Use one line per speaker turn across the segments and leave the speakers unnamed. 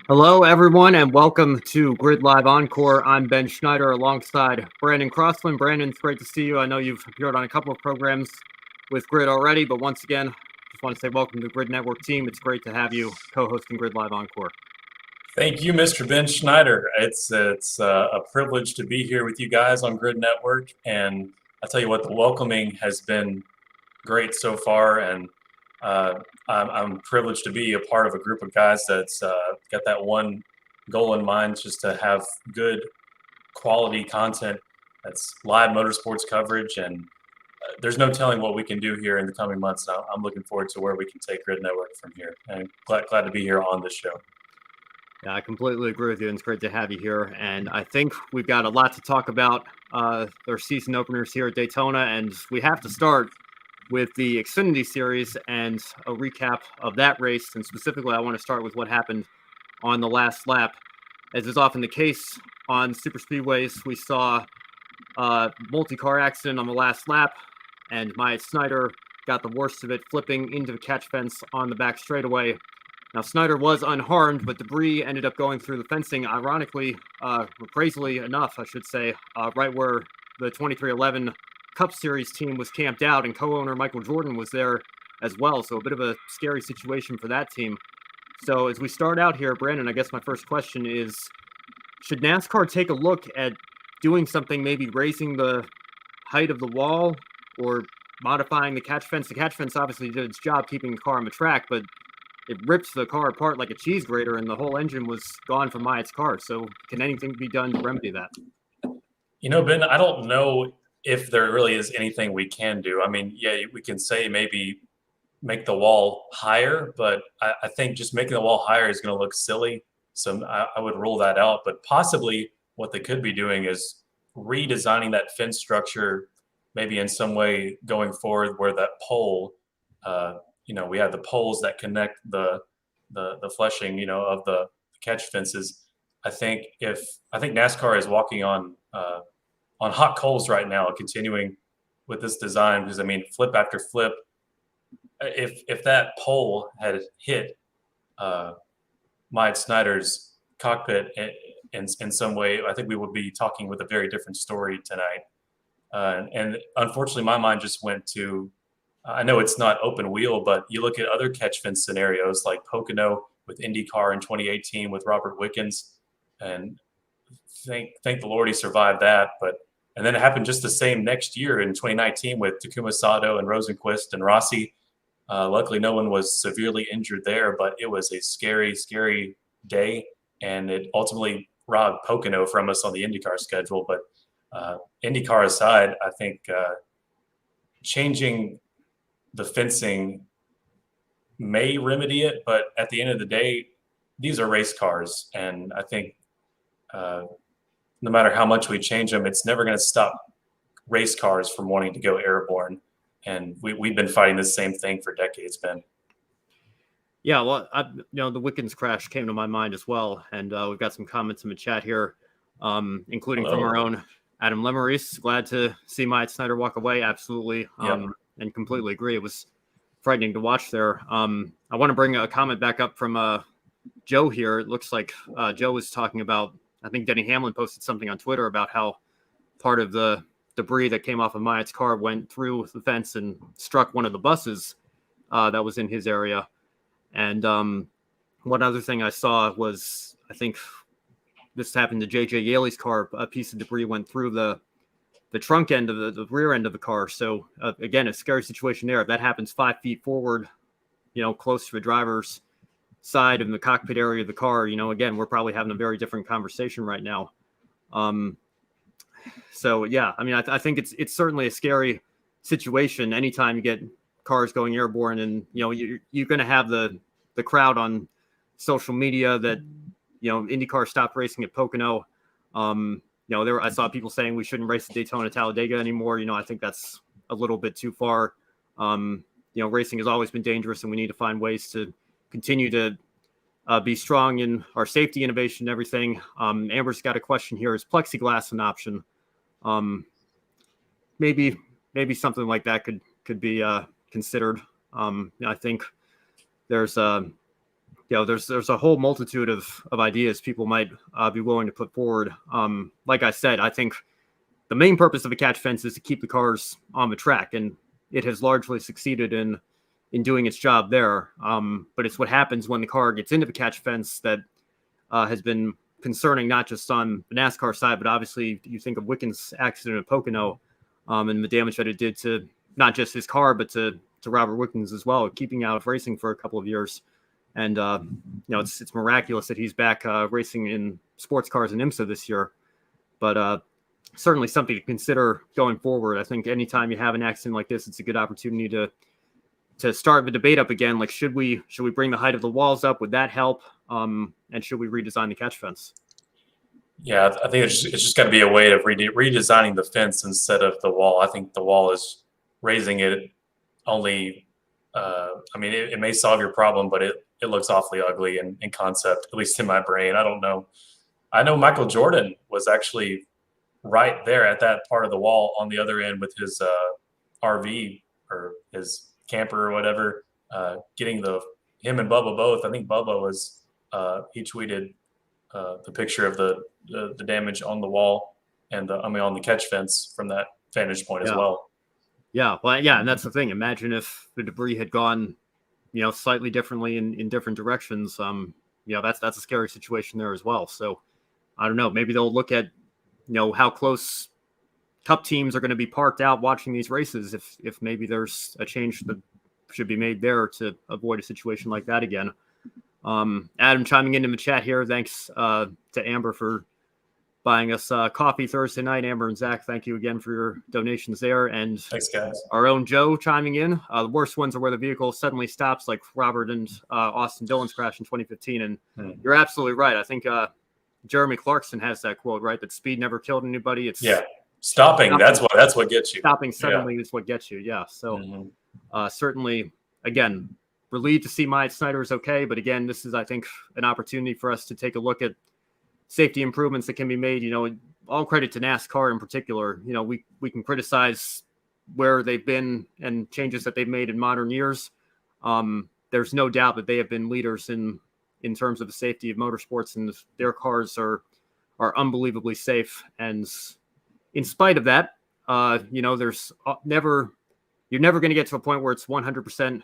Hello, everyone, and welcome to Grid Live Encore. I'm Ben Schneider alongside Brandon Crosslin. Brandon, it's great to see you. I know you've appeared on a couple of programs with Grid already, but once again, just want to say welcome to the Grid Network team. It's great to have you co-hosting Grid Live Encore.
Thank you, Mr. Ben Schneider. It's a privilege to be here with you guys on Grid Network, and I tell you what, the welcoming has been great so far, and I'm privileged to be a part of a group of guys that's got that one goal in mind, just to have good quality content that's live motorsports coverage, and there's no telling what we can do here in the coming months. I'm looking forward to where we can take Grid Network from here, and glad to be here on this show.
Yeah, I completely agree with you, and it's great to have you here. And I think we've got a lot to talk about their season openers here at Daytona, and we have to start with the Xfinity Series and a recap of that race. And specifically, I want to start with what happened on the last lap. As is often the case on super speedways, we saw a multi-car accident on the last lap, and Schneider got the worst of it, flipping into the catch fence on the back straightaway. Now, Schneider was unharmed, but debris ended up going through the fencing, ironically, crazily enough, I should say, right where the 2311 Cup Series team was camped out, and co-owner Michael Jordan was there as well, so a bit of a scary situation for that team. So as we start out here, Brandon, I guess my first question is, should NASCAR take a look at doing something, maybe raising the height of the wall or modifying the catch fence? The catch fence obviously did its job keeping the car on the track, but it rips the car apart like a cheese grater, and the whole engine was gone from Myatt's car. So can anything be done to remedy that?
You know, Ben, I don't know if there really is anything we can do. I mean, yeah, we can say maybe make the wall higher, but I think just making the wall higher is going to look silly. So I would rule that out. But possibly what they could be doing is redesigning that fence structure, maybe in some way going forward, where that pole, we have the poles that connect the fleshing, of the catch fences. I think NASCAR is walking on hot coals right now, continuing with this design, because I mean, flip after flip. If that pole had hit Myatt Snyder's cockpit in some way, I think we would be talking with a very different story tonight. And unfortunately, my mind just went to, I know it's not open wheel, but you look at other catch fence scenarios like Pocono with IndyCar in 2018 with Robert Wickens, and thank the Lord he survived that. And then it happened just the same next year in 2019 with Takuma Sato and Rosenqvist and Rossi. Luckily, no one was severely injured there, but it was a scary, scary day, and it ultimately robbed Pocono from us on the IndyCar schedule. But IndyCar aside, I think changing the fencing may remedy it, but at the end of the day, these are race cars, and I think no matter how much we change them, it's never going to stop race cars from wanting to go airborne. And we've been fighting the same thing for decades, Ben.
Yeah, well, the Wickens crash came to my mind as well, and we've got some comments in the chat here, including from our own Adam Lemeris. Glad to see Myatt Snyder walk away, absolutely, and completely agree. It was frightening to watch there. I want to bring a comment back up from Joe here. It looks like Joe was talking about, I think Denny Hamlin posted something on Twitter about how part of the debris that came off of Myatt's car went through the fence and struck one of the buses that was in his area. And one other thing I saw was, I think this happened to JJ Yaley's car. A piece of debris went through the trunk end of the rear end of the car. So again, a scary situation there. If that happens 5 feet forward, close to the driver's side in the cockpit area of the car, again, we're probably having a very different conversation right now. So yeah, I mean, I think it's certainly a scary situation anytime you get cars going airborne, and you're going to have the crowd on social media that IndyCar stopped racing at Pocono. I saw people saying we shouldn't race at Daytona Talladega anymore. I think that's a little bit too far. Racing has always been dangerous, and we need to find ways to continue to be strong in our safety innovation and everything. Amber's got a question here: is plexiglass an option? Maybe something like that could be considered. I think there's there's a whole multitude of ideas people might be willing to put forward. Like I said, I think the main purpose of a catch fence is to keep the cars on the track, and it has largely succeeded in doing its job there. But it's what happens when the car gets into the catch fence that has been concerning, not just on the NASCAR side, but obviously you think of Wicken's accident at Pocono and the damage that it did to not just his car, but to Robert Wickens as well, keeping out of racing for a couple of years. And, it's miraculous that he's back racing in sports cars in IMSA this year. But certainly something to consider going forward. I think anytime you have an accident like this, it's a good opportunity to start the debate up again. Like, should we bring the height of the walls up? Would that help? And should we redesign the catch fence?
Yeah, I think it's just got to be a way of redesigning the fence instead of the wall. I think the wall is raising it only. It may solve your problem, but it looks awfully ugly in concept, at least in my brain. I don't know. I know Michael Jordan was actually right there at that part of the wall on the other end with his RV or his camper or whatever, getting him and Bubba both. I think Bubba was he tweeted the picture of the damage on the wall and on the catch fence from that vantage point as well.
Yeah, well, yeah, and that's the thing. Imagine if the debris had gone, slightly differently in different directions. That's a scary situation there as well. So I don't know. Maybe they'll look at, how close Cup teams are going to be parked out watching these races. If maybe there's a change that should be made there to avoid a situation like that again. Adam chiming into the chat here. Thanks to Amber for buying us coffee Thursday night. Amber and Zach, thank you again for your donations there. And
thanks, guys.
Our own Joe chiming in. The worst ones are where the vehicle suddenly stops, like Robert and Austin Dillon's crash in 2015. And you're absolutely right. I think Jeremy Clarkson has that quote, right? That speed never killed anybody. It's
stopping. That's what gets you.
Stopping suddenly is what gets you. Yeah. So certainly, again, relieved to see Myatt Snyder is okay. But again, this is, I think, an opportunity for us to take a look at safety improvements that can be made. All credit to NASCAR in particular. We can criticize where they've been and changes that they've made in modern years. There's no doubt that they have been leaders in terms of the safety of motorsports, and their cars are unbelievably safe. And in spite of that, there's you're never going to get to a point where it's 100%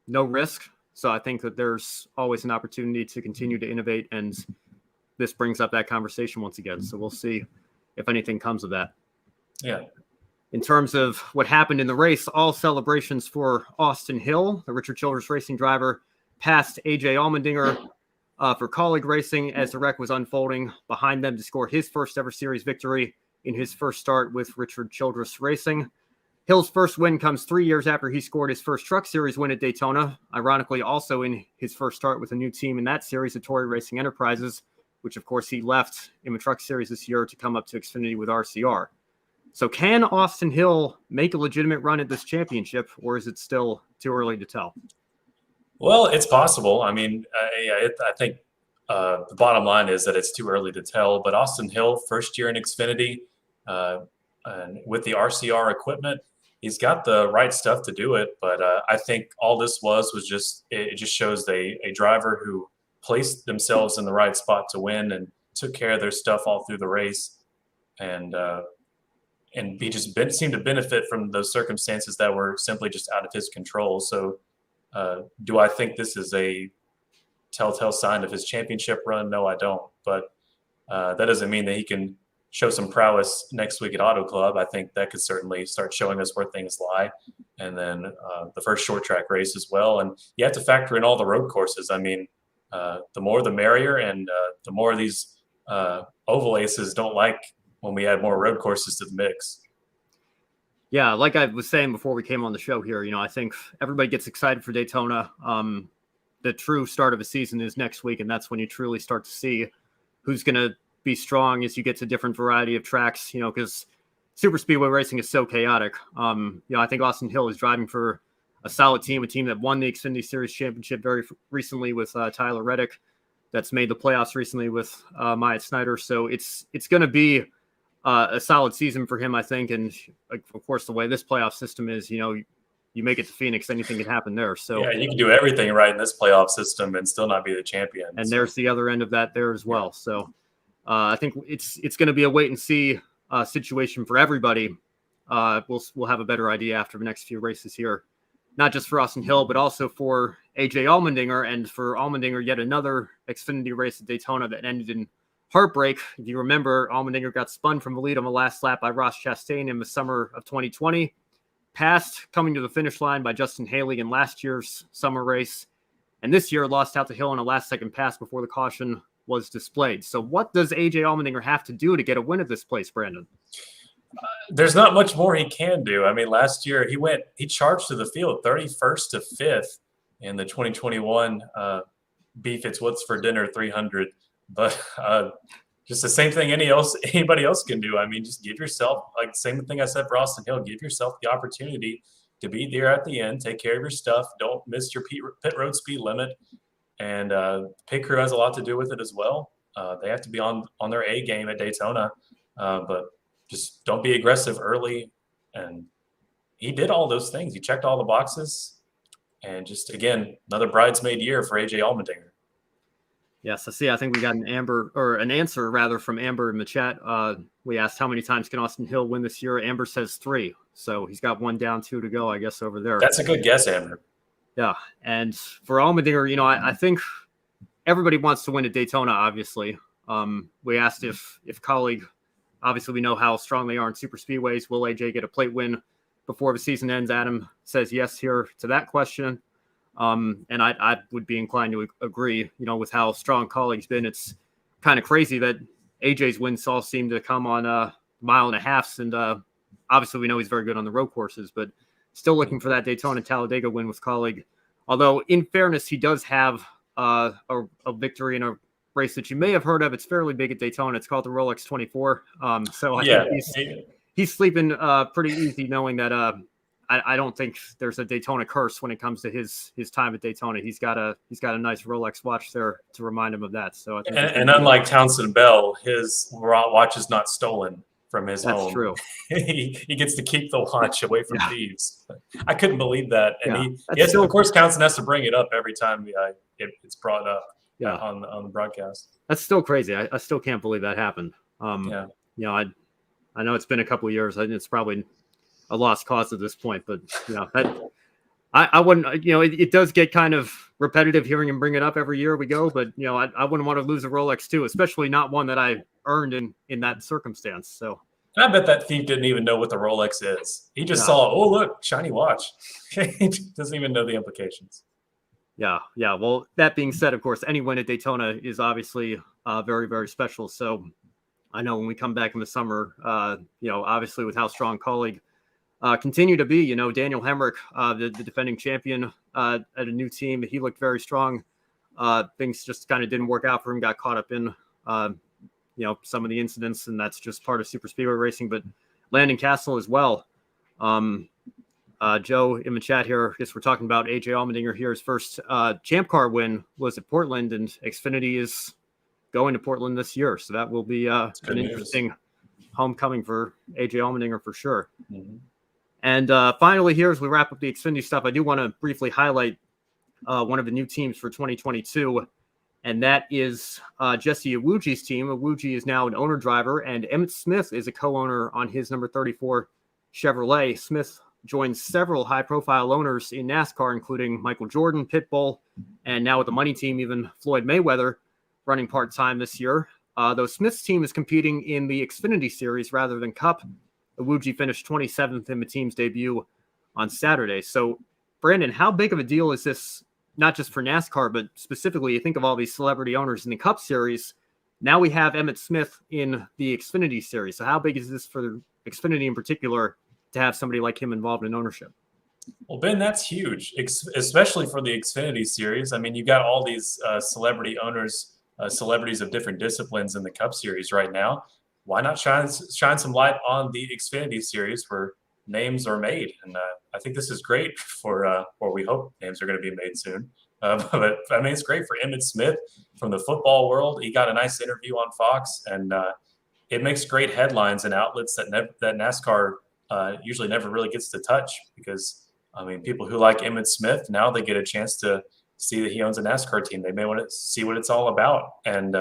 no risk. So I think that there's always an opportunity to continue to innovate, and this brings up that conversation once again. So we'll see if anything comes of that.
Yeah.
In terms of what happened in the race, all celebrations for Austin Hill, the Richard Childress Racing driver, passed AJ Allmendinger for Colleague Racing as the wreck was unfolding behind them to score his first ever series victory in his first start with Richard Childress Racing. Hill's first win comes 3 years after he scored his first Truck Series win at Daytona, ironically also in his first start with a new team in that series, at Tory Racing Enterprises, which of course he left in the Truck Series this year to come up to Xfinity with RCR. So can Austin Hill make a legitimate run at this championship, or is it still too early to tell?
Well, it's possible. I mean, I think the bottom line is that it's too early to tell, but Austin Hill, first year in Xfinity, and with the RCR equipment, he's got the right stuff to do it. But I think all this was just, it just shows a driver who placed themselves in the right spot to win and took care of their stuff all through the race. And he just seemed to benefit from those circumstances that were simply just out of his control. So do I think this is a telltale sign of his championship run? No, I don't. But that doesn't mean that he can show some prowess next week at Auto Club. I think that could certainly start showing us where things lie. And then the first short track race as well. And you have to factor in all the road courses. I mean, the more the merrier, and the more these oval aces don't like when we add more road courses to the mix.
Yeah, like I was saying before we came on the show here, I think everybody gets excited for Daytona. The true start of the season is next week, and that's when you truly start to see who's going to be strong as you get to different variety of tracks, because super speedway racing is so chaotic. I think Austin Hill is driving for a solid team, a team that won the Xfinity Series championship very recently with Tyler Reddick, that's made the playoffs recently with Myatt Snyder. So it's going to be a solid season for him, I think. And of course, the way this playoff system is, you make it to Phoenix, anything can happen there. So
yeah, you can do everything right in this playoff system and still not be the champion.
And there's the other end of that there as well. So I think it's going to be a wait and see situation for everybody. We'll have a better idea after the next few races here, not just for Austin Hill, but also for AJ Allmendinger, and for Allmendinger, yet another Xfinity race at Daytona that ended in heartbreak. If you remember, Allmendinger got spun from the lead on the last lap by Ross Chastain in the summer of 2020, passed coming to the finish line by Justin Haley in last year's summer race, and this year lost out to Hill on a last-second pass before the caution was displayed. So what does AJ Allmendinger have to do to get a win at this place, Brandon?
There's not much more he can do. I mean, last year he charged to the field 31st to 5th in the 2021 Beef It's What's for Dinner 300. But just the same thing anybody else can do. I mean, just give yourself, like same thing I said for Austin Hill, give yourself the opportunity to be there at the end, take care of your stuff, don't miss your pit road speed limit. And pit crew has a lot to do with it as well. They have to be on their A game at Daytona, but just don't be aggressive early. And he did all those things. He checked all the boxes. And just, again, another bridesmaid year for AJ Allmendinger.
Yes, I see. I think we got an answer rather from Amber in the chat. We asked how many times can Austin Hill win this year. Amber says 3. So he's got 1 down, 2 to go, I guess, over there.
That's a good guess, Amber.
Yeah. And for Allmendinger, I think everybody wants to win at Daytona, obviously. We asked if colleague, obviously we know how strong they are in super speedways. Will AJ get a plate win before the season ends? Adam says yes here to that question. And I would be inclined to agree, with how strong colleague's been. It's kind of crazy that AJ's wins all seem to come on 1.5 miles. And obviously we know he's very good on the road courses, but still looking for that Daytona Talladega win with colleague. Although in fairness, he does have a victory in a race that you may have heard of. It's fairly big at Daytona. It's called the Rolex 24. So I think he's sleeping pretty easy, knowing that I don't think there's a Daytona curse when it comes to his time at Daytona. He's got a nice Rolex watch there to remind him of that. So I think
and unlike Townsend Bell, his watch is not stolen from his home.
That's true.
he gets to keep the watch away from thieves. I couldn't believe that. And
he
of course, Townsend has to bring it up every time it's brought up on the broadcast.
That's still crazy. I still can't believe that happened. I know it's been a couple of years. I think it's probably a lost cause at this point, but I wouldn't, it does get kind of repetitive hearing him bring it up every year we go, but I wouldn't want to lose a Rolex too, especially not one that I earned in that circumstance. So
I bet that thief didn't even know what the Rolex is. He just saw, oh look, shiny watch. He doesn't even know the implications. Yeah.
Well, that being said, of course, any win at Daytona is obviously very, very special. So I know when we come back in the summer, obviously with how strong colleague continue to be, Daniel Hemrick, the defending champion at a new team. He looked very strong. Things just kind of didn't work out for him, got caught up in, some of the incidents, and that's just part of super speedway racing. But Landon Castle as well. Joe in the chat here, I guess we're talking about AJ Allmendinger here. His first Champ Car win was at Portland, and Xfinity is going to Portland this year. So that will be an interesting homecoming for AJ Allmendinger for sure. Mm-hmm. And finally, here, as we wrap up the Xfinity stuff, I do want to briefly highlight one of the new teams for 2022, and that is Jesse Iwuji's team. Iwuji is now an owner driver, and Emmett Smith is a co-owner on his number 34 Chevrolet. Smith joins several high-profile owners in NASCAR, including Michael Jordan, Pitbull, and now with the money team, even Floyd Mayweather running part-time this year. Though Smith's team is competing in the Xfinity Series rather than Cup, Iwuji finished 27th in the team's debut on Saturday. So, Brandon, how big of a deal is this, not just for NASCAR, but specifically, you think of all these celebrity owners in the Cup Series. Now we have Emmett Smith in the Xfinity Series. So how big is this for Xfinity in particular to have somebody like him involved in ownership?
Well, Ben, that's huge, especially for the Xfinity Series. I mean, you got all these celebrity owners, celebrities of different disciplines in the Cup Series right now. Why not shine some light on the Xfinity Series where names are made? And I think this is great for, or we hope names are going to be made soon. But I mean, it's great for Emmett Smith from the football world. He got a nice interview on Fox, and it makes great headlines and outlets that NASCAR usually never really gets to touch, because I mean, people who like Emmitt Smith, now they get a chance to see that he owns a NASCAR team. They may want to see what it's all about. And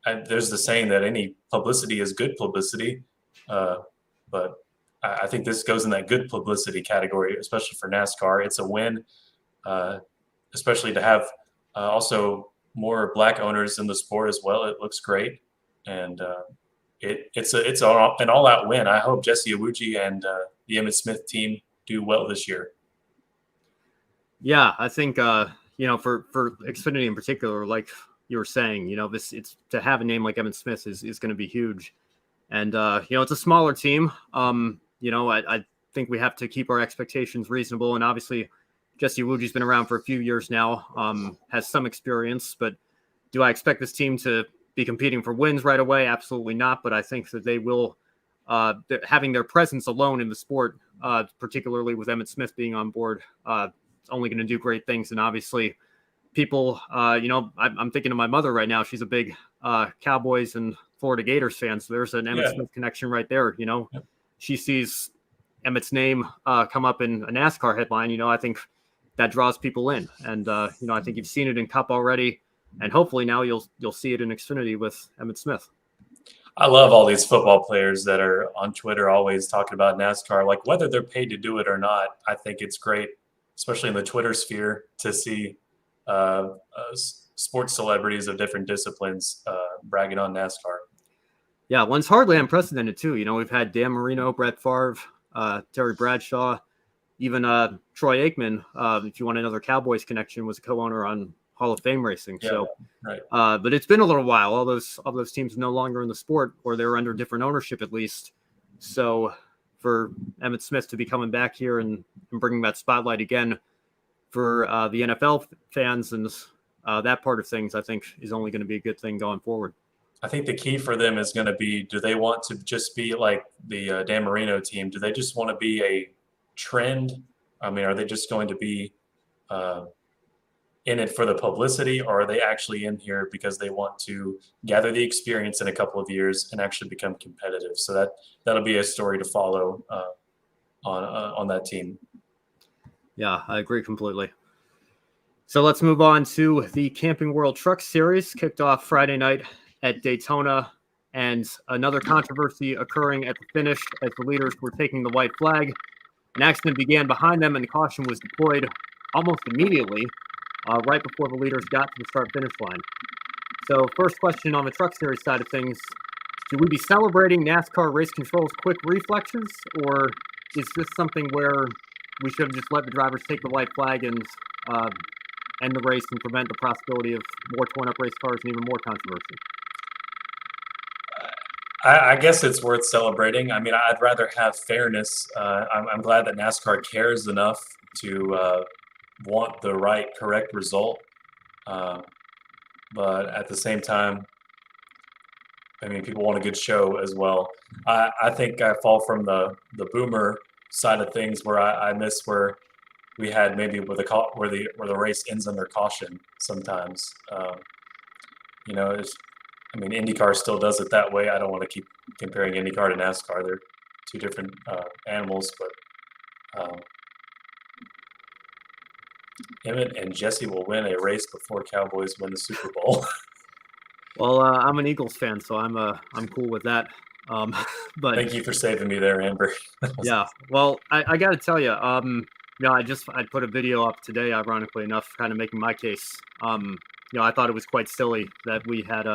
there's the saying that any publicity is good publicity. But I think this goes in that good publicity category, especially for NASCAR. It's a win, especially to have also more black owners in the sport as well. It looks great. And it's an all-out win. I hope Jesse Iwuji and the Emmitt Smith team do well this year.
Yeah, I think for Xfinity in particular, like you were saying, it's to have a name like Emmitt Smith is going to be huge, and it's a smaller team. I think we have to keep our expectations reasonable, and obviously Jesse Iwuji's been around for a few years now, has some experience, but do I expect this team to be competing for wins right away? Absolutely not. But I think that they will, having their presence alone in the sport, particularly with Emmitt Smith being on board, it's only going to do great things. And obviously, people, I'm thinking of my mother right now. She's a big Cowboys and Florida Gators fan. So there's an Emmitt Smith connection right there. She sees Emmitt's name come up in a NASCAR headline. I think that draws people in. And, I think you've seen it in Cup already. And hopefully now you'll see it in Xfinity with Emmitt Smith.
I love all these football players that are on Twitter always talking about NASCAR, like whether they're paid to do it or not. I think it's great, especially in the Twitter sphere, to see sports celebrities of different disciplines bragging on NASCAR.
Yeah, well, it's hardly unprecedented too. We've had Dan Marino, Brett Favre, Terry Bradshaw, even Troy Aikman, if you want another Cowboys connection, was a co-owner on Hall of Fame racing.
Yeah,
so,
right.
But it's been a little while. All those teams are no longer in the sport, or they're under different ownership at least. So for Emmitt Smith to be coming back here and bringing that spotlight again for the NFL fans and that part of things, I think is only going to be a good thing going forward.
I think the key for them is going to be, do they want to just be like the Dan Marino team? Do they just want to be a trend? I mean, are they just going to be in it for the publicity, or are they actually in here because they want to gather the experience in a couple of years and actually become competitive? So that'll be a story to follow on that team.
Yeah, I agree completely. So let's move on to the Camping World Truck Series, kicked off Friday night at Daytona, and another controversy occurring at the finish as the leaders were taking the white flag. An accident began behind them, and the caution was deployed almost immediately, right before the leaders got to the start-finish line. So first question on the Truck Series side of things, should we be celebrating NASCAR Race Control's quick reflexes, or is this something where we should have just let the drivers take the white flag and end the race and prevent the possibility of more torn-up race cars and even more controversy?
I guess it's worth celebrating. I mean, I'd rather have fairness. I'm glad that NASCAR cares enough to want the right, correct result. But at the same time, I mean, people want a good show as well. I think I fall from the boomer side of things, where I miss where we had maybe where the race ends under caution sometimes. I mean, IndyCar still does it that way. I don't want to keep comparing IndyCar to NASCAR. They're two different animals, but Emmitt and Jesse will win a race before Cowboys win the Super Bowl.
Well, I'm an Eagles fan, so I'm cool with that. But
thank you for saving me there, Amber.
Yeah, well, I got to tell you, I put a video up today, ironically enough, kind of making my case. I thought it was quite silly that we had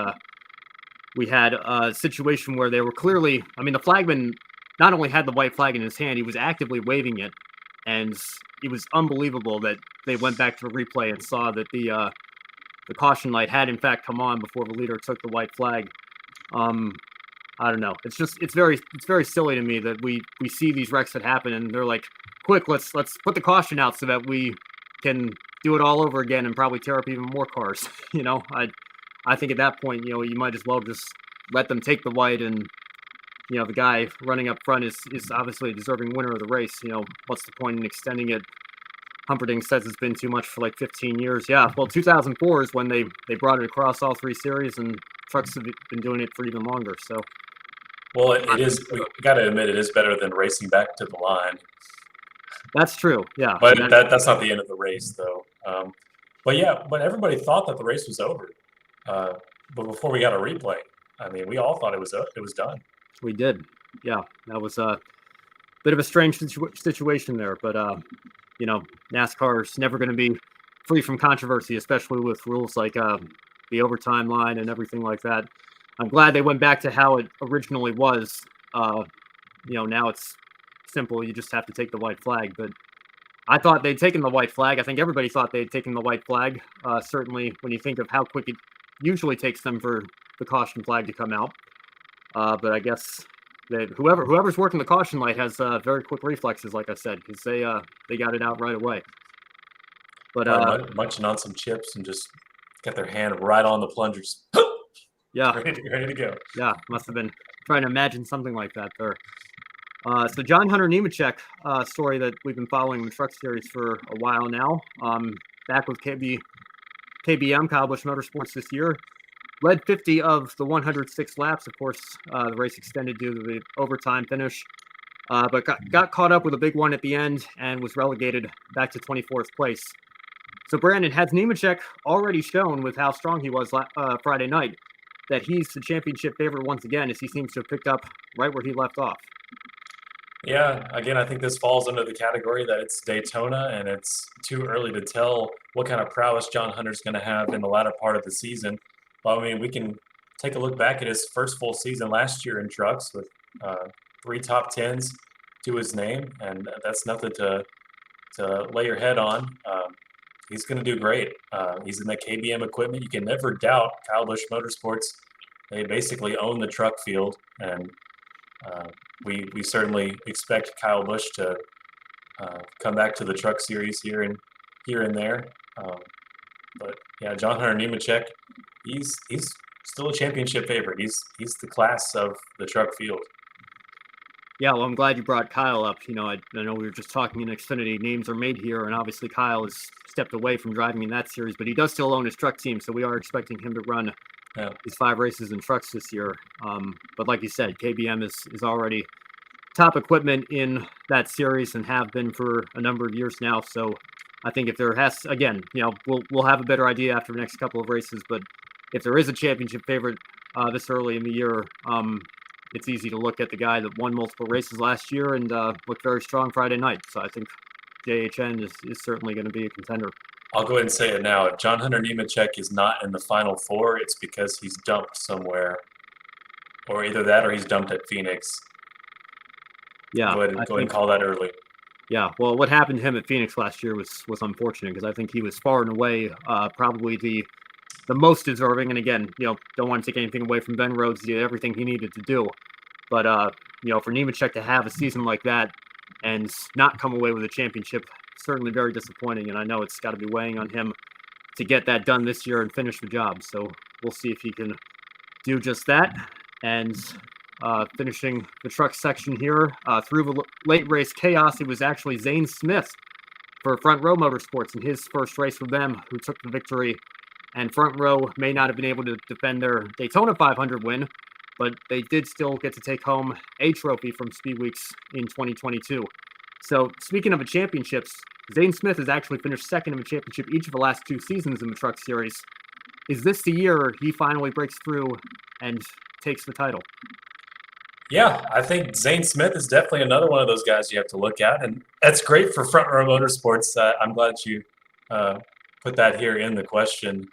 a situation where they were clearly, I mean, the flagman not only had the white flag in his hand, he was actively waving it, and it was unbelievable that they went back to the replay and saw that the caution light had in fact come on before the leader took the white flag. I don't know. It's very silly to me that we see these wrecks that happen and they're like, quick, let's put the caution out so that we can do it all over again and probably tear up even more cars. I think at that point, you might as well just let them take the white, and the guy running up front is obviously a deserving winner of the race. What's the point in extending it? Humperdinck says it's been too much for like 15 years. Yeah, well, 2004 is when they brought it across all three series, and trucks have been doing it for even longer. So,
well, it is. We got to admit, it is better than racing back to the line.
That's true. Yeah.
But that's not the end of the race, though. But everybody thought that the race was over. But before we got a replay, I mean, we all thought it was done.
We did. Yeah, that was a bit of a strange situation there. But, NASCAR's never going to be free from controversy, especially with rules like the overtime line and everything like that. I'm glad they went back to how it originally was. Now it's simple. You just have to take the white flag. But I thought they'd taken the white flag. I think everybody thought they'd taken the white flag. Certainly when you think of how quick it usually takes them for the caution flag to come out. But I guess whoever's working the caution light has very quick reflexes, like I said, because they got it out right away. But
munching on some chips and just got their hand right on the plungers.
Yeah,
ready to go.
Yeah, must have been trying to imagine something like that there. So John Hunter Nemechek, story that we've been following in the Truck Series for a while now. Back with KBM, Kyle Busch Motorsports this year. Led 50 of the 106 laps. Of course, the race extended due to the overtime finish. But got caught up with a big one at the end and was relegated back to 24th place. So Brandon, has Nemechek already shown with how strong he was Friday night that he's the championship favorite once again, as he seems to have picked up right where he left off?
Yeah, again, I think this falls under the category that it's Daytona, and it's too early to tell what kind of prowess John Hunter's going to have in the latter part of the season. But, I mean, we can take a look back at his first full season last year in trucks with 3 top 10s to his name, and that's nothing to lay your head on. He's going to do great. He's in that KBM equipment. You can never doubt Kyle Busch Motorsports. They basically own the truck field, and we certainly expect Kyle Busch to come back to the Truck Series here and there. But yeah, John Hunter Nemechek, he's still a championship favorite. He's the class of the truck field.
Yeah, well, I'm glad you brought Kyle up. I know we were just talking in Xfinity. Names are made here, and obviously Kyle has stepped away from driving in that series, but he does still own his truck team, so we are expecting him to run these 5 races in trucks this year. But like you said, KBM is already top equipment in that series and have been for a number of years now. So I think if there has, again, we'll have a better idea after the next couple of races, but if there is a championship favorite this early in the year, it's easy to look at the guy that won multiple races last year and looked very strong Friday night. So I think JHN is certainly going to be a contender.
I'll go ahead and say it now. If John Hunter Nemechek is not in the Final Four, it's because he's dumped somewhere, or either that or he's dumped at Phoenix.
Yeah,
go ahead and call that early.
Yeah, well, what happened to him at Phoenix last year was unfortunate, because I think he was far and away probably the most deserving. And again, don't want to take anything away from Ben Rhodes. He did everything he needed to do. But, for Nemechek to have a season like that and not come away with a championship, certainly very disappointing. And I know it's got to be weighing on him to get that done this year and finish the job. So we'll see if he can do just that. And finishing the truck section here, through the late race chaos, it was actually Zane Smith for Front Row Motorsports in his first race with them who took the victory. And Front Row may not have been able to defend their Daytona 500 win, but they did still get to take home a trophy from Speed Weeks in 2022. So speaking of the championships, Zane Smith has actually finished second in the championship each of the last 2 seasons in the Truck Series. Is this the year he finally breaks through and takes the title?
Yeah, I think Zane Smith is definitely another one of those guys you have to look at, and that's great for Front Row Motorsports. I'm glad you put that here in the question.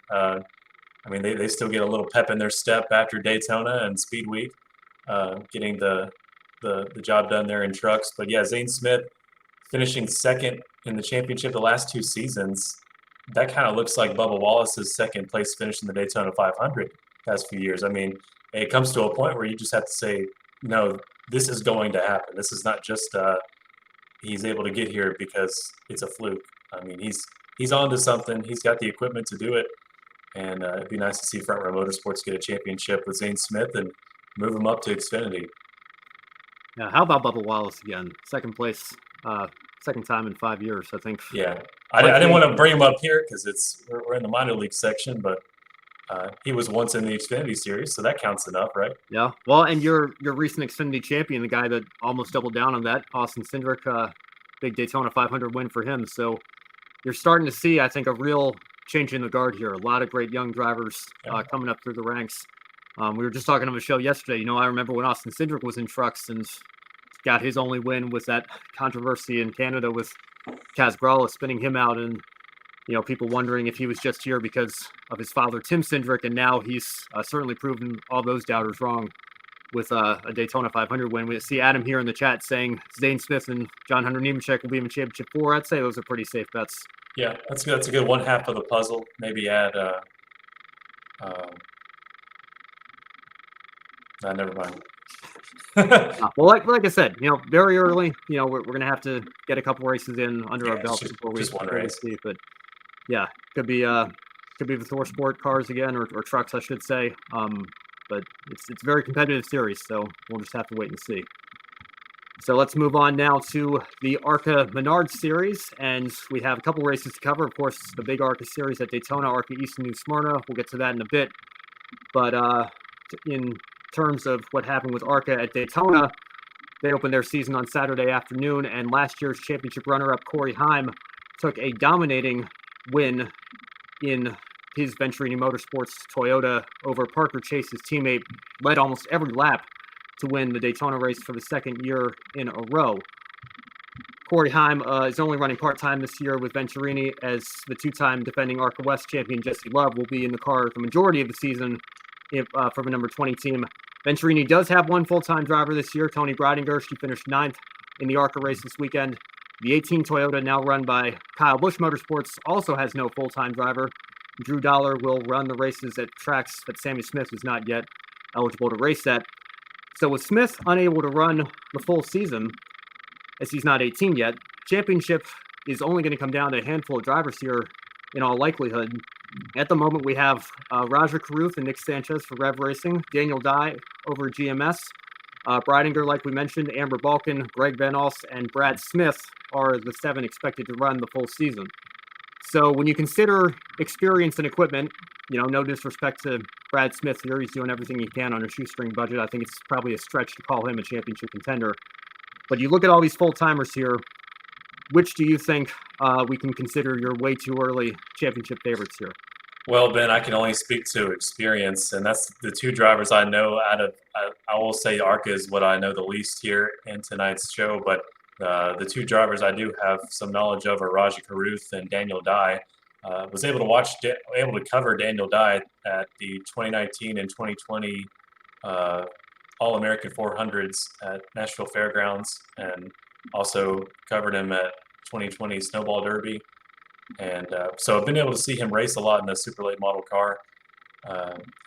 I mean, they still get a little pep in their step after Daytona and Speed Week, getting the job done there in trucks. But yeah, Zane Smith finishing second in the championship the last 2 seasons. That kind of looks like Bubba Wallace's second place finish in the Daytona 500 past few years. I mean, it comes to a point where you just have to say, no, this is going to happen. This is not just he's able to get here because it's a fluke. I mean, he's on to something. He's got the equipment to do it. And it'd be nice to see Front Row Motorsports get a championship with Zane Smith and move him up to Xfinity.
Yeah, how about Bubba Wallace again? Second place, second time in 5 years, I think.
Yeah, I didn't want to bring him up here because we're in the minor league section, but he was once in the Xfinity Series, so that counts enough, right?
Yeah, well, and your recent Xfinity champion, the guy that almost doubled down on that, Austin Cindric, big Daytona 500 win for him. So you're starting to see, I think, a real change in the guard here. A lot of great young drivers coming up through the ranks. We were just talking on the show yesterday. I remember when Austin Cindric was in trucks and got his only win was that controversy in Canada with Kaz Grala spinning him out, and people wondering if he was just here because of his father Tim Cindric, and now he's certainly proven all those doubters wrong with a Daytona 500 win. We see Adam here in the chat saying Zane Smith and John Hunter Nemechek will be in the championship 4. I'd say those are pretty safe bets.
Yeah, that's good. That's a good one half of the puzzle. Maybe add. Never mind.
Well, like I said, very early. We're gonna have to get a couple races in under our belt before we see. But yeah, could be the Thor Sport cars again, or trucks, I should say. But it's a very competitive series, so we'll just have to wait and see. So let's move on now to the ARCA Menards series, and we have a couple races to cover. Of course, the big ARCA series at Daytona, ARCA East and New Smyrna. We'll get to that in a bit. But in terms of what happened with ARCA at Daytona, they opened their season on Saturday afternoon, and last year's championship runner-up Corey Heim took a dominating win in his Venturini Motorsports Toyota over Parker Chase's teammate, led almost every lap to win the Daytona race for the second year in a row. Corey Heim is only running part-time this year with Venturini, as the two-time defending ARCA West champion Jesse Love will be in the car the majority of the season for the number 20 team. Venturini does have one full-time driver this year, Tony Breidinger. She finished 9th in the ARCA race this weekend. The 18 Toyota, now run by Kyle Busch Motorsports, also has no full-time driver. Drew Dollar will run the races at tracks that Sammy Smith is not yet eligible to race at. So with Smith unable to run the full season, as he's not 18 yet, championship is only going to come down to a handful of drivers here in all likelihood. At the moment, we have Raja Caruth and Nick Sanchez for Rev Racing, Daniel Dye over GMS, Breidinger, like we mentioned, Amber Balkan, Greg Van Alst, and Brad Smith are the 7 expected to run the full season. So when you consider experience and equipment, no disrespect to Brad Smith here, he's doing everything he can on a shoestring budget. I think it's probably a stretch to call him a championship contender. But you look at all these full-timers here, which do you think we can consider your way too early championship favorites here?
Well, Ben, I can only speak to experience, and that's the two drivers I know out of, I will say ARCA is what I know the least here in tonight's show, but the two drivers I do have some knowledge of are Raja Caruth and Daniel Dye. Was able to cover Daniel Dye at the 2019 and 2020 All-American 400s at Nashville Fairgrounds, and also covered him at 2020 Snowball Derby. And so I've been able to see him race a lot in the super late model car,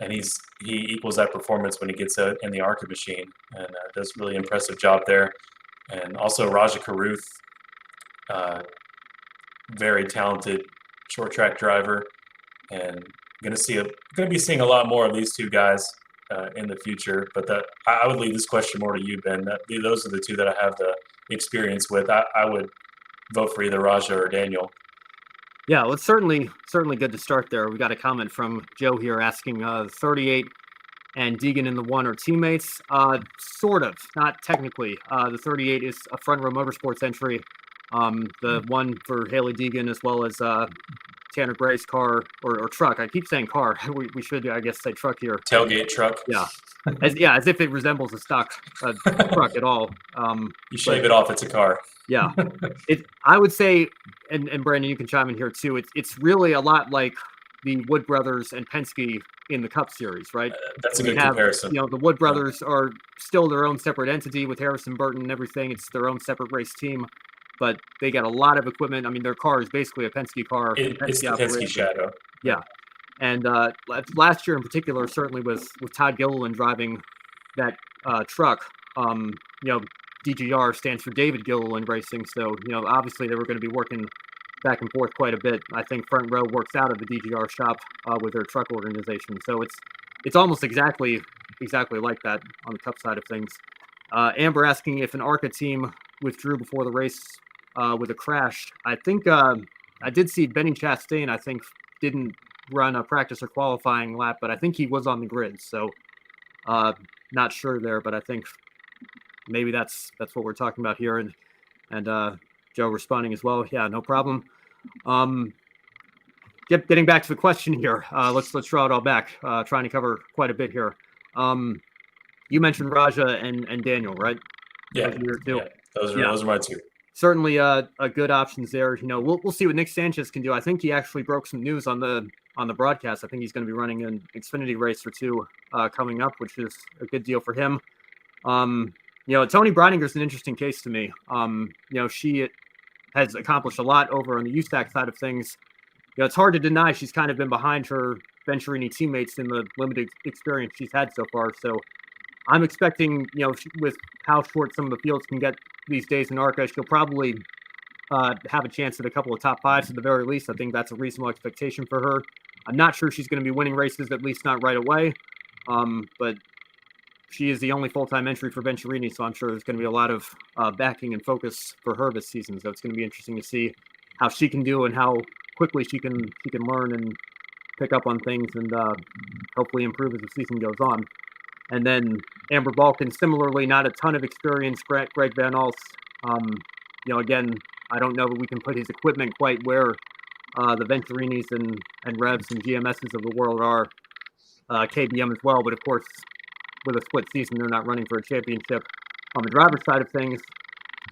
and he equals that performance when he gets out in the ARCA machine, and does a really impressive job there. And also Raja Caruth, very talented short track driver, and going to be seeing a lot more of these two guys in the future. But I would leave this question more to you, Ben. Those are the two that I have the experience with. I would vote for either Raja or Daniel.
Yeah, well, it's certainly good to start there. We got a comment from Joe here asking 38 and Deegan in the 1 are teammates. Sort of, not technically. The 38 is a Front Row Motorsports entry. The 1 for Haley Deegan, as well as Tanner Gray's car or truck. I keep saying car. We should, I guess, say truck here.
Tailgate truck.
Yeah. As if it resembles a stock truck at all.
You shave it off, it's a car.
Yeah. I would say, and Brandon, you can chime in here too, it's really a lot like the Wood Brothers and Penske in the Cup Series, right?
That's a good comparison.
The Wood Brothers are still their own separate entity with Harrison Burton and everything. It's their own separate race team, but they got a lot of equipment. I mean, their car is basically a Penske car.
It's the Penske shadow.
Yeah. And last year in particular, certainly with Todd Gilliland driving that truck, DGR stands for David Gilliland Racing. So, obviously they were going to be working back and forth quite a bit. I think Front Row works out of the DGR shop with their truck organization. So it's almost exactly like that on the Cup side of things. Amber asking if an ARCA team withdrew before the race with a crash. I think I did see Benny Chastain, I think, didn't run a practice or qualifying lap, but I think he was on the grid. So not sure there, but I think maybe that's what we're talking about here. And Joe responding as well. Yeah, no problem. Getting back to the question here. Let's draw it all back. Trying to cover quite a bit here. You mentioned Raja and Daniel, right?
Yeah, those are my two.
Certainly, good options there. We'll see what Nick Sanchez can do. I think he actually broke some news on the broadcast. I think he's going to be running an Xfinity race or two coming up, which is a good deal for him. Tony Breininger's an interesting case to me. She has accomplished a lot over on the USAC side of things. It's hard to deny she's kind of been behind her Venturini teammates in the limited experience she's had so far. So I'm expecting, with how short some of the fields can get these days in ARCA, she'll probably have a chance at a couple of top fives at the very least. I think that's a reasonable expectation for her. I'm not sure she's going to be winning races, at least not right away. But she is the only full-time entry for Venturini, so I'm sure there's going to be a lot of backing and focus for her this season. So it's going to be interesting to see how she can do and how quickly she can learn and pick up on things and hopefully improve as the season goes on. And then Amber Balkan, similarly, not a ton of experience. Greg Van Alst, again, I don't know that we can put his equipment quite where the Venturinis and Revs and GMSs of the world are. KBM as well, but of course, with a split season, they're not running for a championship on the driver's side of things.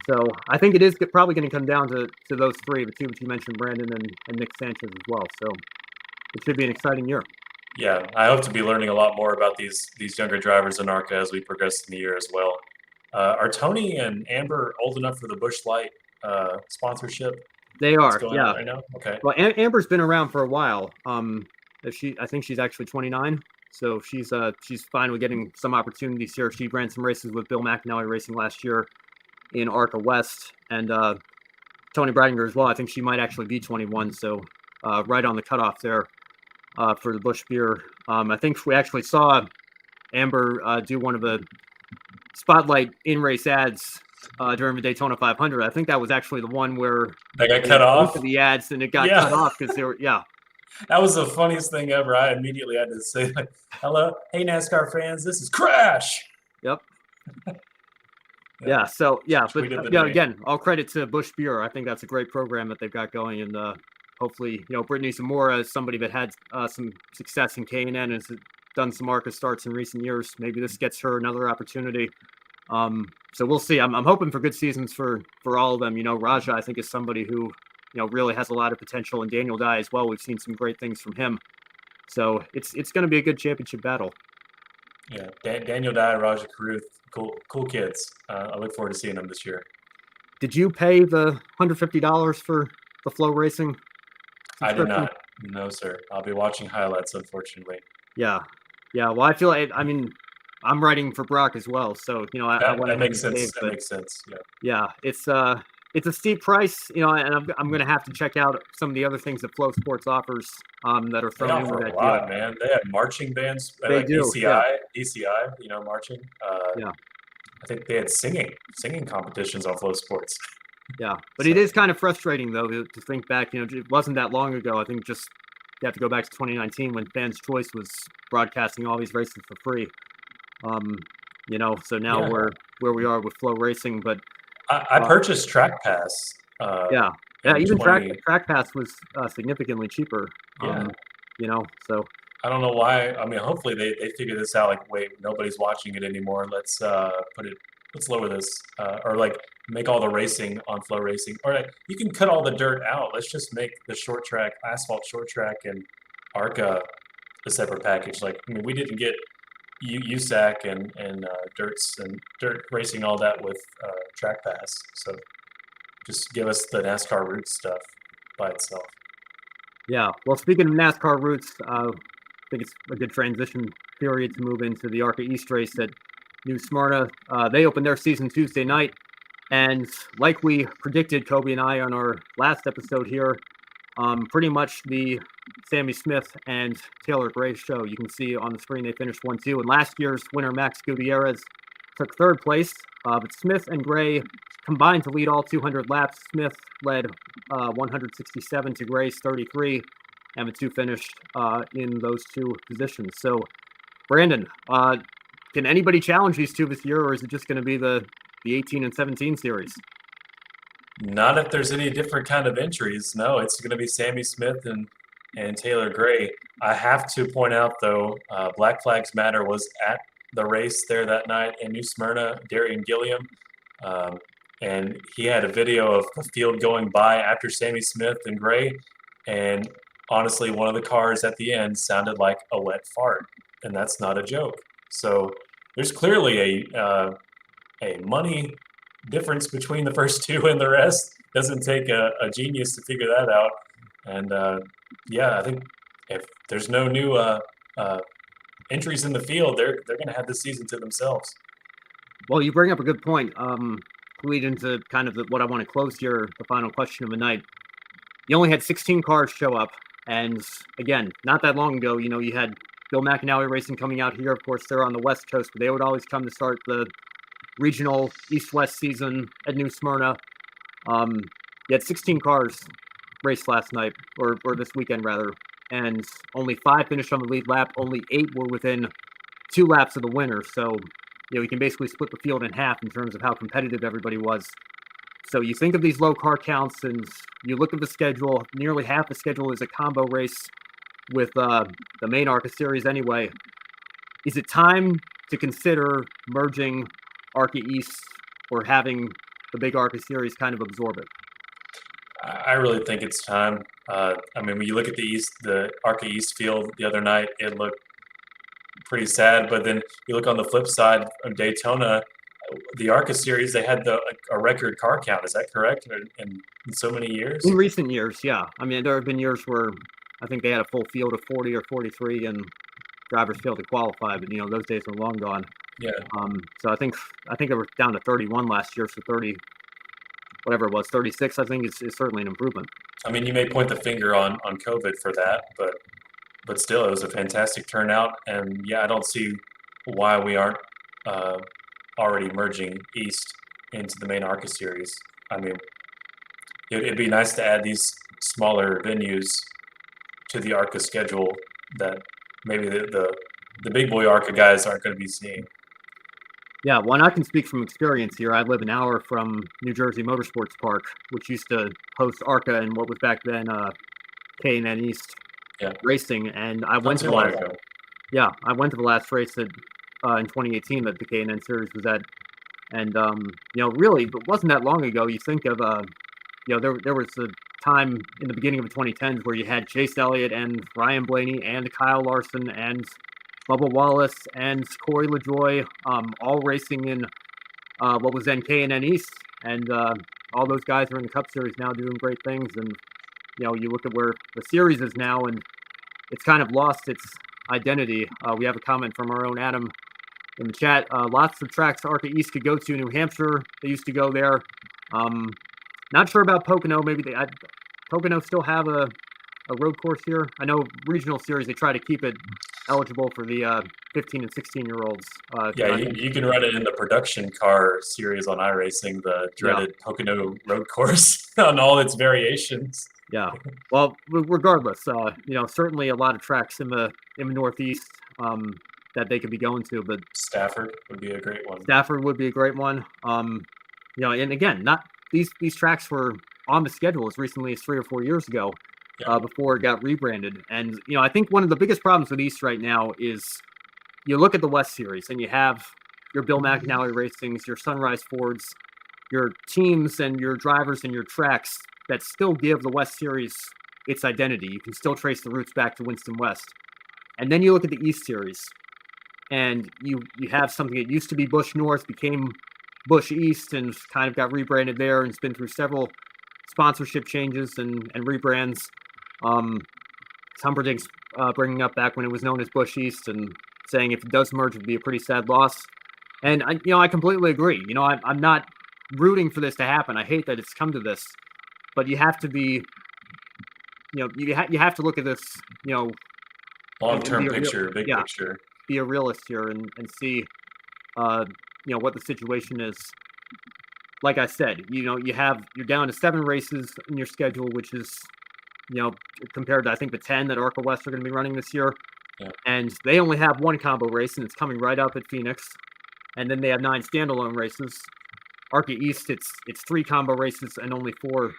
So I think it is probably going to come down to those three, the two that you mentioned, Brandon and Nick Sanchez as well. So it should be an exciting year.
Yeah, I hope to be learning a lot more about these younger drivers in ARCA as we progress in the year as well. Are Tony and Amber old enough for the Busch Light sponsorship?
They are, yeah.
Right now? Okay.
Well, Amber's been around for a while. I think she's actually 29, so she's finally getting some opportunities here. She ran some races with Bill McAnally Racing last year in ARCA West, and Tony Breininger as well. I think she might actually be 21, so right on the cutoff there. For the Busch Beer. I think we actually saw Amber do one of the spotlight in-race ads during the Daytona 500. I think that was actually the one where
they got cut off.
The ads and it got cut off because they were
That was the funniest thing ever. I immediately had to say, "Hello, hey NASCAR fans, this is Crash."
Yep. Again, all credit to Busch Beer. I think that's a great program that they've got going, and hopefully, Brittany Zamora is somebody that had some success in K&N and has done some ARCA starts in recent years. Maybe this gets her another opportunity. So we'll see. I'm hoping for good seasons for all of them. Raja, I think, is somebody who, really has a lot of potential, and Daniel Dye as well. We've seen some great things from him. So it's going to be a good championship battle.
Yeah, Daniel Dye, Raja Caruth, cool kids. I look forward to seeing them this year.
Did you pay the $150 for the Flow Racing?
I did not. No, sir. I'll be watching highlights, unfortunately.
Yeah. Well, I feel like, I'm writing for Brock as well, so
that makes sense. That makes sense.
Yeah. It's a steep price, and I'm going to have to check out some of the other things that Flow Sports offers that are thrown into that deal.
Lot, man. They have marching bands.
They
like
do.
ECI, marching. I think they had singing competitions on Flow Sports.
Yeah, but it is kind of frustrating, though, to think back. It wasn't that long ago. I think just you have to go back to 2019 when Fans Choice was broadcasting all these races for free. So now we're where we are with Flow Racing. But
I purchased Track Pass.
Even Track Pass was significantly cheaper. So
I don't know why. Hopefully they figure this out. Like, wait, nobody's watching it anymore. Let's lower this, or like make all the racing on Flow Racing, or like, you can cut all the dirt out. Let's just make the short track, asphalt short track, and ARCA a separate package. Like, we didn't get USAC and dirt racing, all that with Track Pass. So just give us the NASCAR Roots stuff by itself.
Yeah. Well, speaking of NASCAR Roots, I think it's a good transition period to move into the ARCA East race at New Smyrna. They opened their season Tuesday night, and like we predicted, Kobe and I, on our last episode here, pretty much the Sammy Smith and Taylor Gray show. You can see on the screen they finished 1-2, and last year's winner Max Gutierrez took third place, but Smith and Gray combined to lead all 200 laps. Smith led 167 to Gray's 33, and the two finished in those two positions. So, Brandon, can anybody challenge these two this year, or is it just going to be the 18 and 17 series?
Not if there's any different kind of entries. No, it's going to be Sammy Smith and Taylor Gray. I have to point out, though, Black Flags Matter was at the race there that night in New Smyrna, Darian Gilliam. And he had a video of the field going by after Sammy Smith and Gray. And honestly, one of the cars at the end sounded like a wet fart. And that's not a joke. So there's clearly a money difference between the first two and the rest. Doesn't take a genius to figure that out. And yeah, I think if there's no new entries in the field, they're going to have the season to themselves.
Well, you bring up a good point. Lead into kind of what I want to close here, the final question of the night. You only had 16 cars show up. And again, not that long ago, you had Bill McAnally Racing coming out here. Of course, they're on the West Coast, but they would always come to start the regional East-West season at New Smyrna. You had 16 cars raced last night, or this weekend rather, and only 5 finished on the lead lap. Only 8 were within 2 laps of the winner. So, you can basically split the field in half in terms of how competitive everybody was. So you think of these low car counts, and you look at the schedule. Nearly half the schedule is a combo race with the main ARCA series anyway. Is it time to consider merging ARCA East or having the big ARCA series kind of absorb it?
I really think it's time. I mean, when you look at the ARCA East field the other night, it looked pretty sad. But then you look on the flip side of Daytona, the ARCA series, they had a record car count. Is that correct? In so many years?
In recent years, yeah. I mean, there have been years where I think they had a full field of 40 or 43, and drivers failed to qualify. But those days are long gone.
Yeah.
So I think it was down to 31 last year. So 30, whatever it was, 36. I think is certainly an improvement.
I mean, you may point the finger on COVID for that, but still, it was a fantastic turnout. And yeah, I don't see why we aren't already merging East into the main ARCA series. I mean, it'd be nice to add these smaller venues to the ARCA schedule that maybe the big boy ARCA guys aren't going to be seeing.
Yeah, well, and I can speak from experience here. I live an hour from New Jersey Motorsports Park, which used to host ARCA and what was back then K&N East Racing, and I went to the last race that in 2018 that the K&N series was at, and really, it wasn't that long ago. You think of there was a time in the beginning of the 2010s where you had Chase Elliott and Ryan Blaney and Kyle Larson and Bubba Wallace and Corey LaJoy, all racing in what was then K&N East, and all those guys are in the Cup Series now doing great things. And you look at where the series is now, and it's kind of lost its identity. We have a comment from our own Adam in the chat. Lots of tracks ARCA East could go to. New Hampshire, they used to go there. Not sure about Pocono. Maybe Pocono still have a road course here. I know regional series, they try to keep it eligible for the 15 and 16-year-olds.
You can run it in the production car series on iRacing, the dreaded Pocono road course on all its variations.
Yeah. Well, regardless, certainly a lot of tracks in the Northeast that they could be going to, but
Stafford would be a great one.
And again, not these tracks were on the schedule as recently as 3 or 4 years ago. Before it got rebranded. And, I think one of the biggest problems with East right now is you look at the West Series and you have your Bill McAnally Racings, your Sunrise Fords, your teams and your drivers and your tracks that still give the West Series its identity. You can still trace the roots back to Winston West. And then you look at the East Series and you have something that used to be Busch North, became Busch East, and kind of got rebranded there, and it's been through several sponsorship changes and rebrands. Humperdinck's bringing up back when it was known as Busch East and saying if it does merge, it would be a pretty sad loss. And I completely agree. I'm not rooting for this to happen. I hate that it's come to this, but you have to be, you have to look at this,
long-term picture, big picture.
Be a realist here and see, what the situation is. Like I said, you're down to 7 races in your schedule, which is, compared to, I think, the 10 that ARCA West are going to be running this year.
Yeah.
And they only have 1 combo race, and it's coming right up at Phoenix. And then they have 9 standalone races. ARCA East, it's 3 combo races and only 4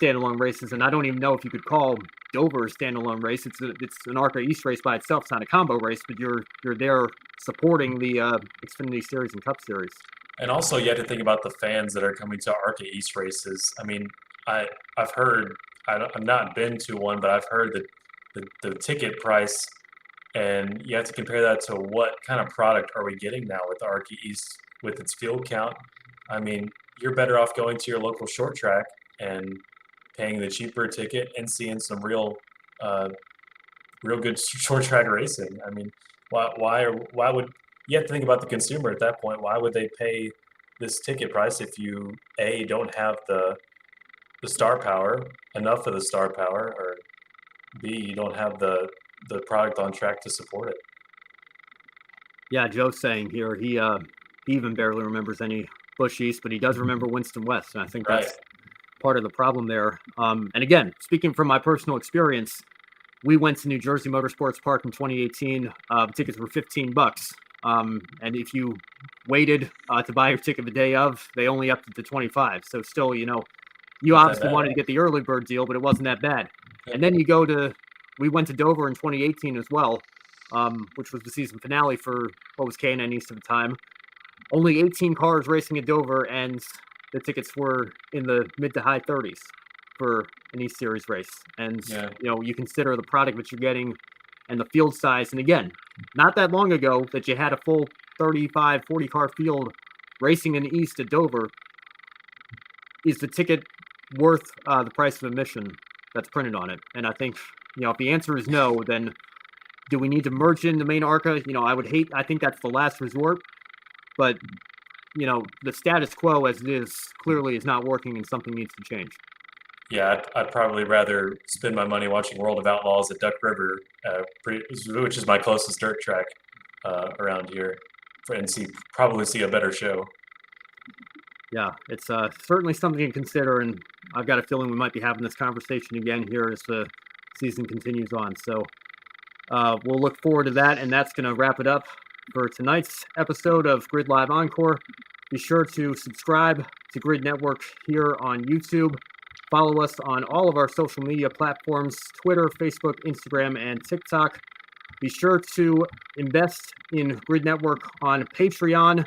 standalone races. And I don't even know if you could call Dover a standalone race. It's an ARCA East race by itself. It's not a combo race, but you're there supporting the Xfinity Series and Cup Series.
And also, you have to think about the fans that are coming to ARCA East races. I mean, I've heard, I've not been to one, but I've heard that the ticket price, and you have to compare that to what kind of product are we getting now with ARCA East with its field count. I mean, you're better off going to your local short track and paying the cheaper ticket and seeing some real good short track racing. I mean, why would you have to think about the consumer at that point? Why would they pay this ticket price if you don't have the star power, enough of the star power, or B, you don't have the product on track to support it?
Yeah, Joe's saying here he even barely remembers any Busch East, but he does remember Winston West, and I think that's part of the problem there. And again, speaking from my personal experience, we went to New Jersey Motorsports Park in 2018. Tickets were $15. And if you waited to buy your ticket the day of, they only upped it to 25. So still, you obviously wanted to get the early bird deal, but it wasn't that bad. And then we went to Dover in 2018 as well, which was the season finale for what was K&N East at the time. Only 18 cars racing at Dover, and the tickets were in the mid to high 30s for an East Series race. And, you consider the product that you're getting and the field size. And again, not that long ago that you had a full 35, 40 car field racing in the East at Dover. Is the ticket worth the price of admission that's printed on it? And I think, if the answer is no, then do we need to merge in the main ARCA? I think that's the last resort. But, the status quo as it is clearly is not working and something needs to change.
Yeah, I'd probably rather spend my money watching World of Outlaws at Duck River, which is my closest dirt track around here, and probably see a better show.
Yeah, it's certainly something to consider, and I've got a feeling we might be having this conversation again here as the season continues on. So we'll look forward to that, and that's going to wrap it up for tonight's episode of Grid Live Encore. Be sure to subscribe to Grid Network here on YouTube. Follow us on all of our social media platforms, Twitter, Facebook, Instagram, and TikTok. Be sure to invest in Grid Network on Patreon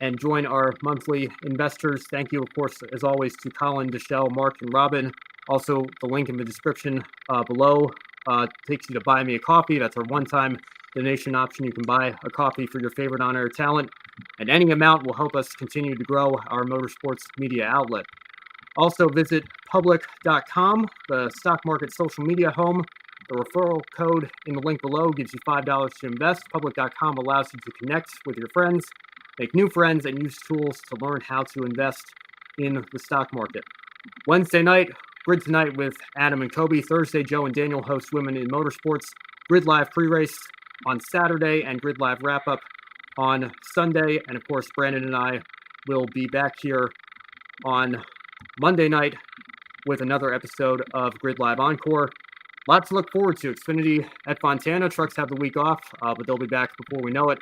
and join our monthly investors. Thank you, of course, as always, to Colin, Deshelle, Mark, and Robin. Also, the link in the description below takes you to Buy Me a Coffee. That's our one-time donation option. You can buy a coffee for your favorite on-air talent, and any amount will help us continue to grow our motorsports media outlet. Also, visit public.com, the stock market social media home. The referral code in the link below gives you $5 to invest. Public.com allows you to connect with your friends, make new friends, and use tools to learn how to invest in the stock market. Wednesday night, Grid Tonight with Adam and Kobe. Thursday, Joe and Daniel host Women in Motorsports. Grid Live pre-race on Saturday and Grid Live wrap-up on Sunday. And, of course, Brandon and I will be back here on Monday night with another episode of Grid Live Encore. Lots to look forward to. Xfinity at Fontana. Trucks have the week off, but they'll be back before we know it.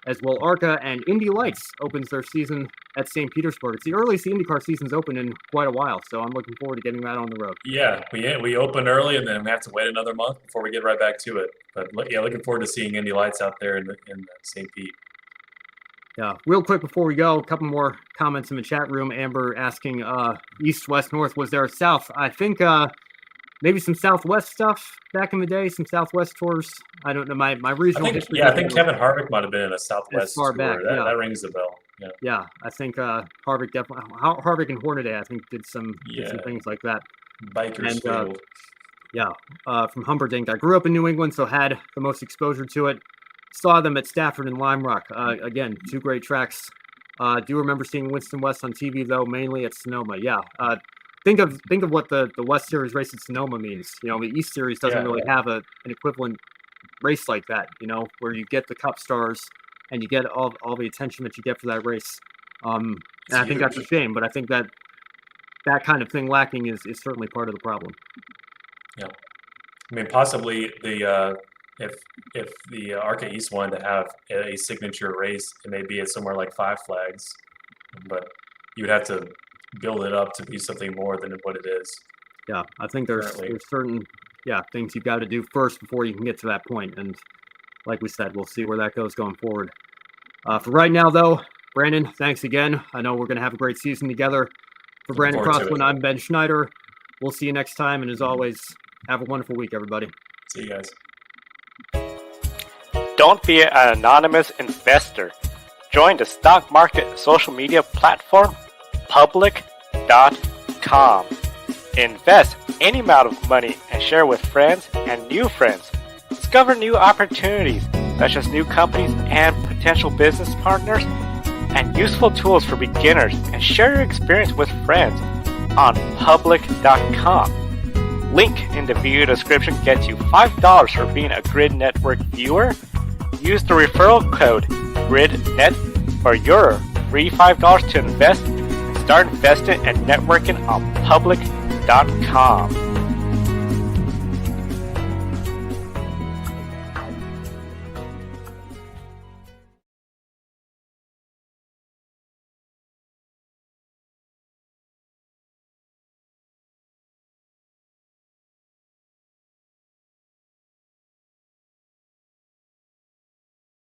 As well, ARCA and Indy Lights opens their season at St. Petersburg. It's the earliest IndyCar season's open in quite a while, so I'm looking forward to getting that on the road.
Yeah, we open early, and then we have to wait another month before we get right back to it. But yeah, looking forward to seeing Indy Lights out there in St. Pete.
Yeah, real quick before we go, a couple more comments in the chat room. Amber asking east, west, north. Was there a south? I think maybe some Southwest stuff back in the day, some Southwest tours. I don't know. My regional history.
Yeah, I think Kevin Harvick might have been in a Southwest
far
tour.
back,
That rings a bell.
Yeah, I think Harvick definitely. Harvick and Hornaday, I think, did some things like that.
Bikers field.
From Humperdinck. I grew up in New England, so had the most exposure to it. Saw them at Stafford and Lime Rock. Again, 2 great tracks. Do remember seeing Winston West on TV, though, mainly at Sonoma. Yeah. Think of what the West Series race at Sonoma means. The East Series doesn't really have an equivalent race like that, where you get the Cup stars and you get all the attention that you get for that race. And I think that's a shame, but I think that kind of thing lacking is certainly part of the problem.
Yeah. I mean, possibly if the ARCA East wanted to have a signature race, it may be at somewhere like Five Flags, but you would have to build it up to be something more than what it is.
Yeah, I think there's certain things you've got to do first before you can get to that point. And like we said, we'll see where that goes going forward. For right now, though, Brandon, thanks again. I know we're going to have a great season together. For Brandon Crosslin, I'm Ben Schneider. We'll see you next time. And as always, have a wonderful week, everybody.
See you guys.
Don't be an anonymous investor. Join the stock market social media platform, public.com. Invest any amount of money and share with friends and new friends. Discover new opportunities, such as new companies and potential business partners, and useful tools for beginners, and share your experience with friends on public.com. Link in the video description gets you $5 for being a Grid Network viewer. Use the referral code GRIDnet for your free $5 to invest and start investing and networking on public.com.